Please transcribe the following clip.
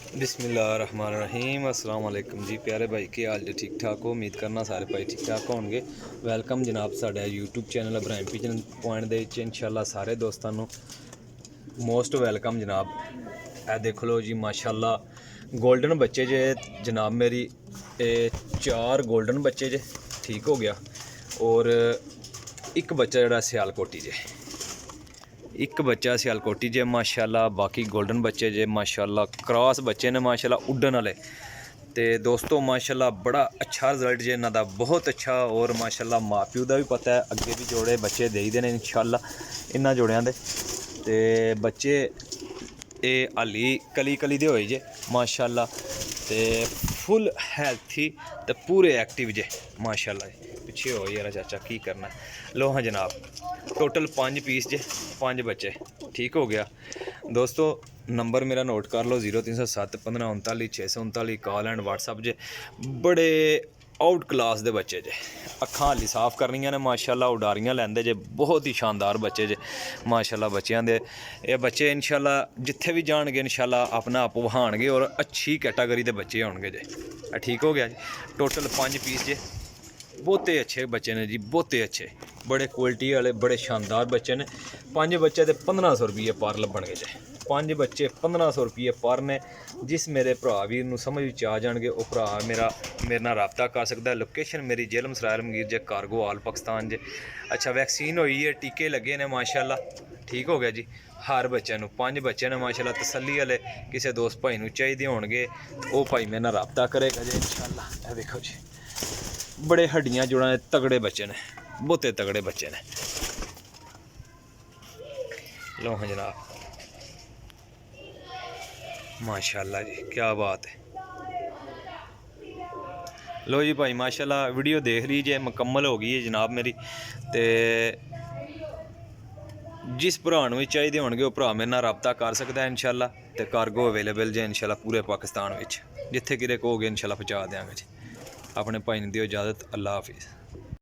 बिस्मिल्लाहिर्रहमानिर्रहीम अस्सलाम वालेकुम जी प्यारे भाई की हाल जी ठीक ठाक हो। उम्मीद करना सारे भाई ठीक ठाक होंगे। वैलकम जनाब साढ़े YouTube channel Ibrahim pigeon point दे इंशाल्लाह सारे दोस्तों मोस्ट वैलकम जनाब। ए देख लो जी माशाल्लाह गोल्डन बच्चे जे जनाब मेरी 4 गोल्डन बच्चे जे ठीक हो गया और एक बच्चा जड़ा सियालकोटी जे एक बच्चा सियालकोटी जे माशाल्लाह। बाकी गोल्डन बच्चे जे माशाल्लाह क्रॉस बच्चे ने माशाल्लाह उड्डन वाले। तो दोस्तों माशाल्लाह बड़ा अच्छा रिजल्ट जे इन्हां दा बहुत अच्छा। और माशाल्लाह माँ प्यो का भी पता है अगे भी जोड़े बच्चे देई दे ने इंशाल्लाह इन्हां जोड़ियां दे। ते बच्चे ये हाली कली कली दे होए जे माशाल्लाह ते फुल हैल्थी ते पूरे एक्टिव जे माशाल्लाह। पिछे हो यार चाचा की करना। लो हाँ जनाब टोटल 5 पीस जे 5 बच्चे ठीक हो गया। दोस्तों नंबर मेरा नोट कर लो 0307 15 39 639 कॉल एंड व्हाट्सअप जे। बड़े आउट क्लास दे बच्चे जे अखां हाली साफ करनियां ने माशाल्लाह उडारियां लैंदे जे बहुत ही शानदार बच्चे जे माशाल्लाह। बच्चों दे ये बच्चे इंशाल्लाह जिथे भी जाणगे इंशाल्लाह अपना आप वहाणगे और अच्छी कैटागरी के बच्चे होणगे जे ठीक हो गया जी। टोटल 5 पीस जे बहुते अच्छे बच्चे ने जी बहुते अच्छे बड़े क्वालिटी वाले बड़े शानदार बच्चे ने। 5 बच्चे तो 1500 रुपये पर लब्भणगे जे 5 बच्चे 1500 रुपये पर ने। जिस मेरे भरा वीर नूं समझ विच आ जाणगे वो भरा मेरे नाल रबता कर सकता है। लोकेशन मेरी जेलम सरायल मगीर जे कारगो आल पाकिस्तान जे। अच्छा वैक्सीन हुई है टीके लगे ने माशाल्लाह ठीक हो गया जी। हर बच्चे नूं 5 बच्चे ने माशाल्लाह तसल्ली वाले किसी दोस्त भाई नूं चाहिए होणगे वो भाई मेरे नाल रबता करेगा जी इंशाल्लाह। देखो जी बड़े हड्डियां जुड़ा तगड़े बच्चे ने बहुते तगड़े बच्चे ने। लो हाँ जनाब माशाल्लाह जी क्या बात है। लो जी भाई माशाल्लाह वीडियो देख लीजिए मुकम्मल हो गई है जनाब मेरी। तो जिस भरा नूं चाहिए होणगे वो भरा मेरे नाल रबता कर सकता है इंशाल्लाह। तो कारगो अवेलेबल जे इंशाल्लाह पूरे पाकिस्तान विच जिथे किते कहोगे इंशाल्लाह पहुँचा देंगे जी। अपने भाई नूं दिओ इजाज़त अल्लाह हाफिज़।